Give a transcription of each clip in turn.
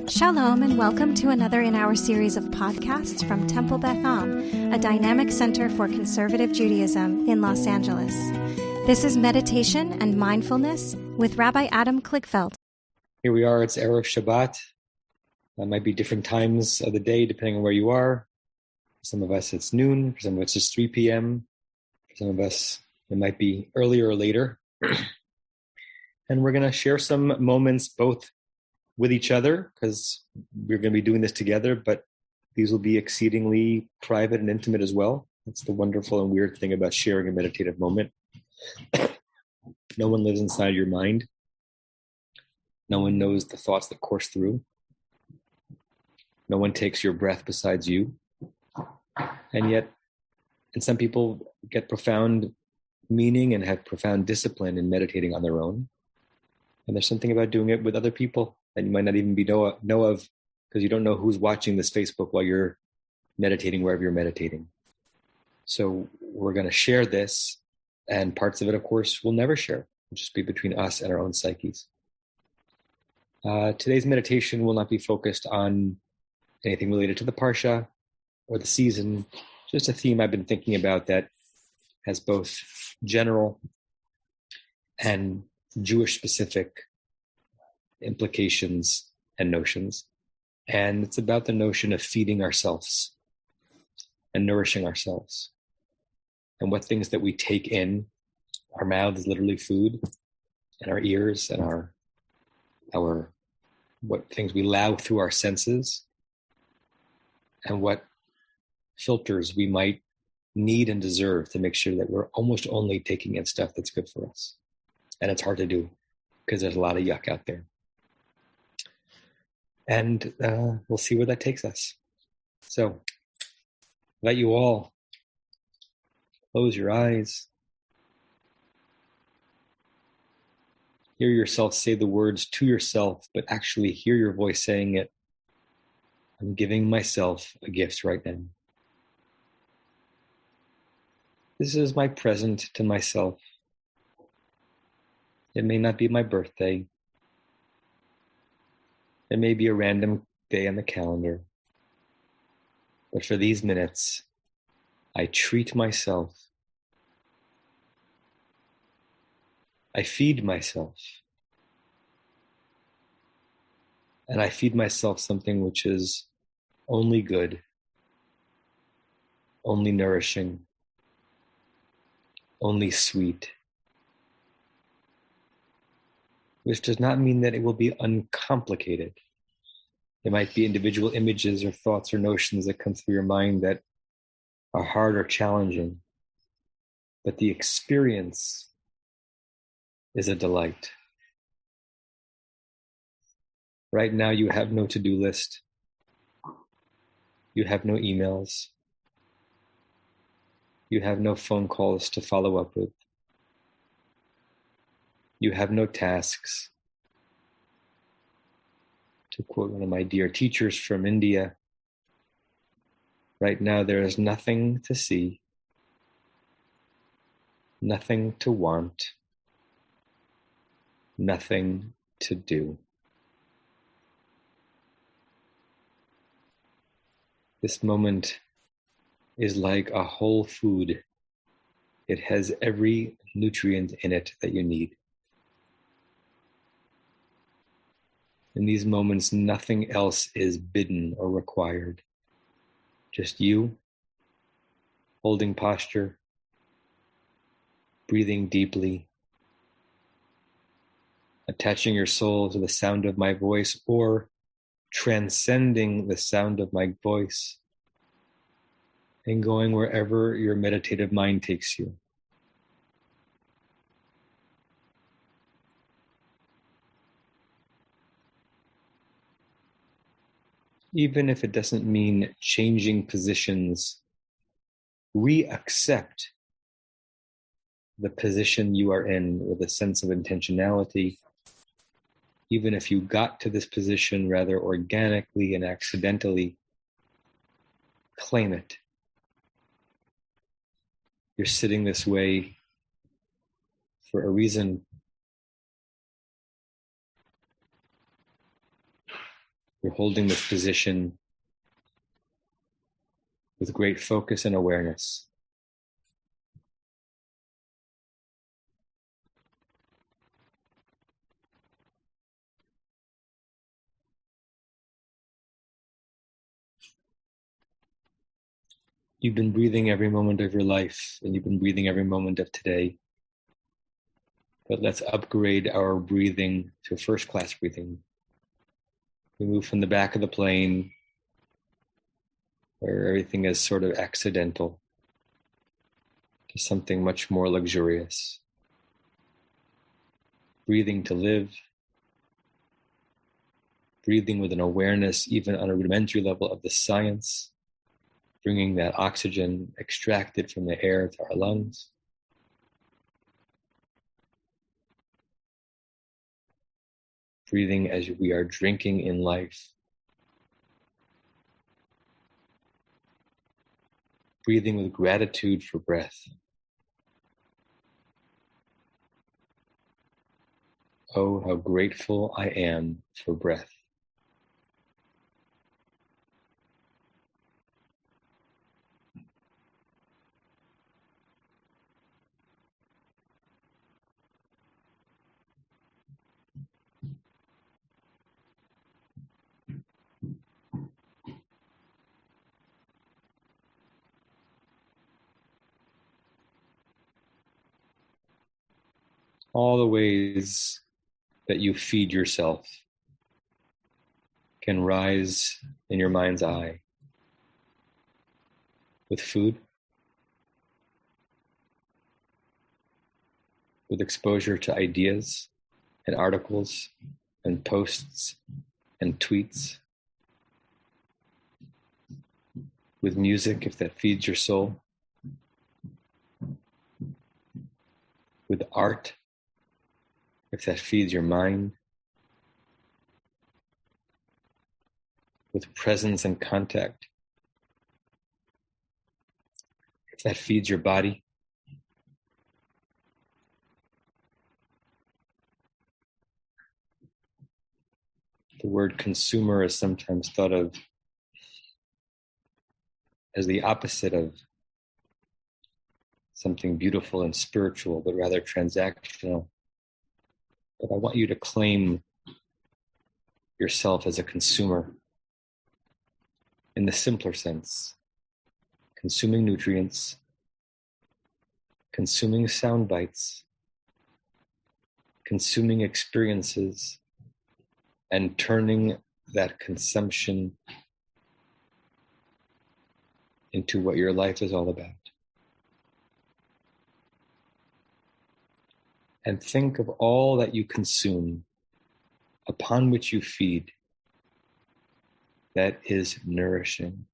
Shalom and welcome to another in our series of podcasts from Temple Beth Am, a dynamic center for conservative Judaism in Los Angeles. This is Meditation and Mindfulness with Rabbi Adam Kligfeld. Here we are, it's Erev Shabbat. That might be different times of the day depending on where you are. For some of us it's noon, for some of us it's 3 p.m. For some of us it might be earlier or later. And we're going to share some moments both with each other, because we're going to be doing this together, but these will be exceedingly private and intimate as well. That's the wonderful and weird thing about sharing a meditative moment. No one lives inside your mind. No one knows the thoughts that course through. No one takes your breath besides you. And some people get profound meaning and have profound discipline in meditating on their own. And there's something about doing it with other people that you might not even know of, because you don't know who's watching this Facebook while you're meditating wherever you're meditating. So we're going to share this, and parts of it, of course, we'll never share. It'll just be between us and our own psyches. Today's meditation will not be focused on anything related to the Parsha or the season, just a theme I've been thinking about that has both general and Jewish-specific implications and notions. And it's about the notion of feeding ourselves and nourishing ourselves. And what things that we take in, our mouth is literally food, and our ears and our what things we allow through our senses, and what filters we might need and deserve to make sure that we're almost only taking in stuff that's good for us. And it's hard to do because there's a lot of yuck out there. And we'll see where that takes us. So, let you all close your eyes. Hear yourself say the words to yourself, but actually hear your voice saying it. I'm giving myself a gift right now. This is my present to myself. It may not be my birthday. It may be a random day on the calendar. But for these minutes, I treat myself. I feed myself. And I feed myself something which is only good, only nourishing, only sweet. Which does not mean that it will be uncomplicated. There might be individual images or thoughts or notions that come through your mind that are hard or challenging. But the experience is a delight. Right now you have no to-do list. You have no emails. You have no phone calls to follow up with. You have no tasks. To quote one of my dear teachers from India, right now there is nothing to see, nothing to want, nothing to do. This moment is like a whole food. It has every nutrient in it that you need. In these moments, nothing else is bidden or required. Just you, holding posture, breathing deeply, attaching your soul to the sound of my voice, or transcending the sound of my voice and going wherever your meditative mind takes you. Even if it doesn't mean changing positions, re-accept the position you are in with a sense of intentionality. Even if you got to this position rather organically and accidentally, claim it. You're sitting this way for a reason. You're holding this position with great focus and awareness. You've been breathing every moment of your life, and you've been breathing every moment of today. But let's upgrade our breathing to first-class breathing. We move from the back of the plane, where everything is sort of accidental, to something much more luxurious. Breathing to live, breathing with an awareness, even on a rudimentary level, of the science, bringing that oxygen extracted from the air to our lungs. Breathing as we are drinking in life. Breathing with gratitude for breath. Oh, how grateful I am for breath. All the ways that you feed yourself can rise in your mind's eye. With food, with exposure to ideas and articles and posts and tweets, with music, if that feeds your soul, with art, if that feeds your mind, with presence and contact, if that feeds your body. The word consumer is sometimes thought of as the opposite of something beautiful and spiritual, but rather transactional. But I want you to claim yourself as a consumer in the simpler sense. Consuming nutrients, consuming sound bites, consuming experiences, and turning that consumption into what your life is all about. And think of all that you consume, upon which you feed, that is nourishing.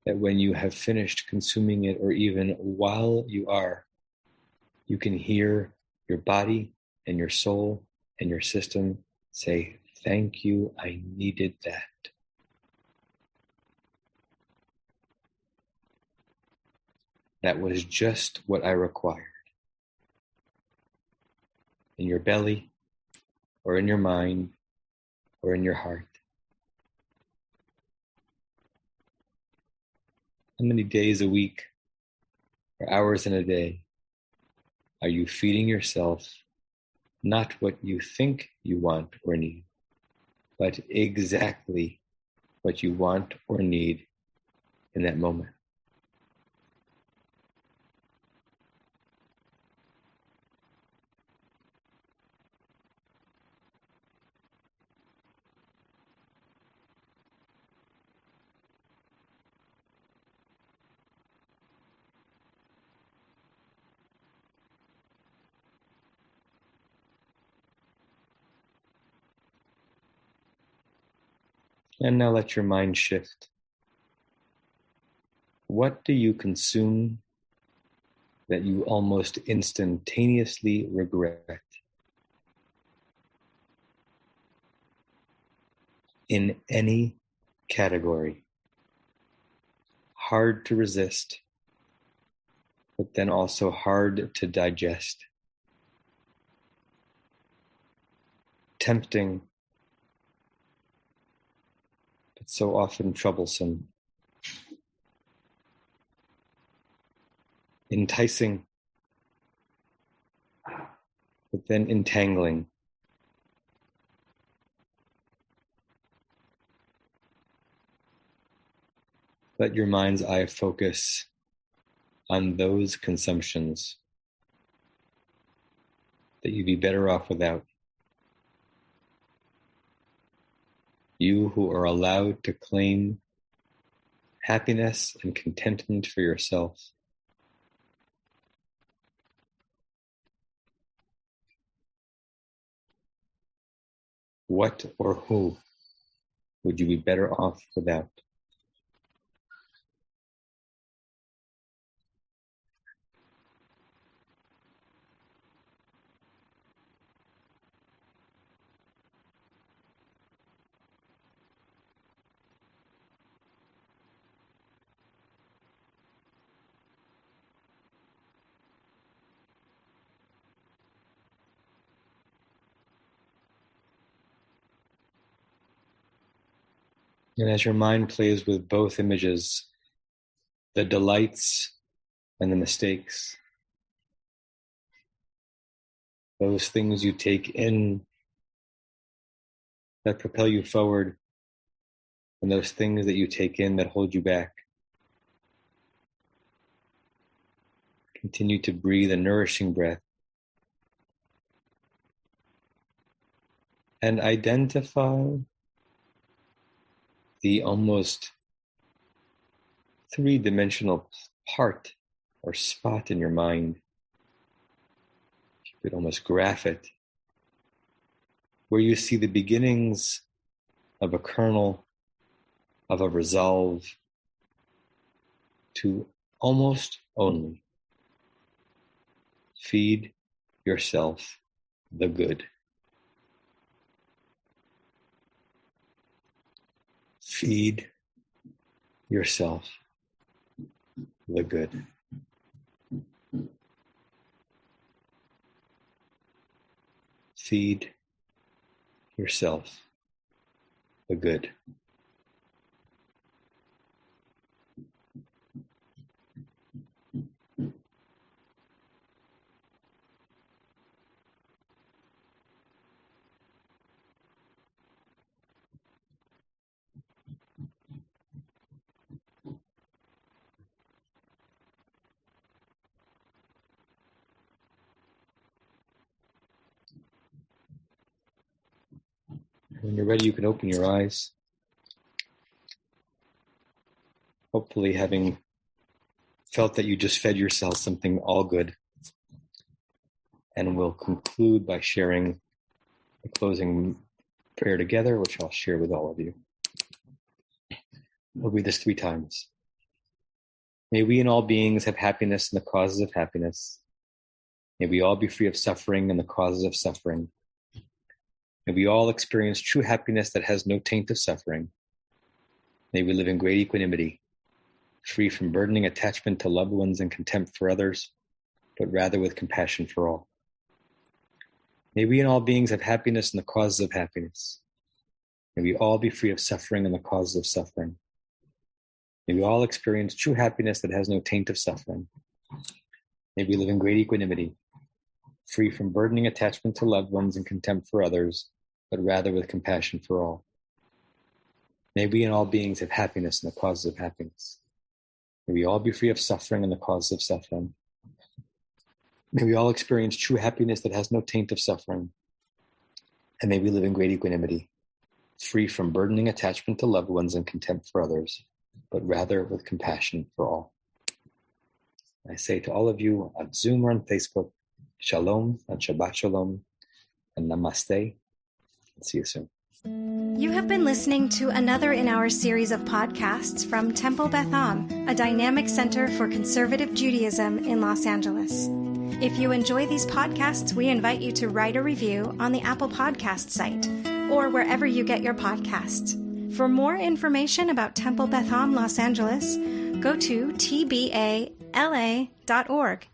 That when you have finished consuming it, or even while you are, you can hear your body and your soul and your system say, "Thank you, I needed that." That was just what I required. In your belly, or in your mind, or in your heart. How many days a week, or hours in a day, are you feeding yourself not what you think you want or need, but exactly what you want or need in that moment? And now let your mind shift. What do you consume that you almost instantaneously regret? In any category. Hard to resist, but then also hard to digest. Tempting, It's so often troublesome, enticing, but then entangling. Let your mind's eye focus on those consumptions that you'd be better off without. You who are allowed to claim happiness and contentment for yourself. What or who would you be better off without? And as your mind plays with both images, the delights and the mistakes, those things you take in that propel you forward, and those things that you take in that hold you back, continue to breathe a nourishing breath and identify the almost three-dimensional part or spot in your mind. You could almost graph it, where you see the beginnings of a kernel, of a resolve to almost only feed yourself the good. Feed yourself the good. Feed yourself the good. When you're ready, you can open your eyes. Hopefully having felt that you just fed yourself something all good. And we'll conclude by sharing a closing prayer together, which I'll share with all of you. We'll read this 3 times. May we and all beings have happiness and the causes of happiness. May we all be free of suffering and the causes of suffering. May we all experience true happiness that has no taint of suffering. May we live in great equanimity, free from burdening attachment to loved ones and contempt for others, but rather with compassion for all. May we and all beings have happiness and the causes of happiness. May we all be free of suffering and the causes of suffering. May we all experience true happiness that has no taint of suffering. May we live in great equanimity, free from burdening attachment to loved ones and contempt for others, but rather with compassion for all. May we and all beings have happiness and the causes of happiness. May we all be free of suffering and the causes of suffering. May we all experience true happiness that has no taint of suffering. And may we live in great equanimity, free from burdening attachment to loved ones and contempt for others, but rather with compassion for all. I say to all of you on Zoom or on Facebook, Shalom and Shabbat Shalom and Namaste. See you soon. You have been listening to another in our series of podcasts from Temple Beth Am, a dynamic center for conservative Judaism in Los Angeles. If you enjoy these podcasts, we invite you to write a review on the Apple Podcast site or wherever you get your podcasts. For more information about Temple Beth Am Los Angeles, go to tbala.org.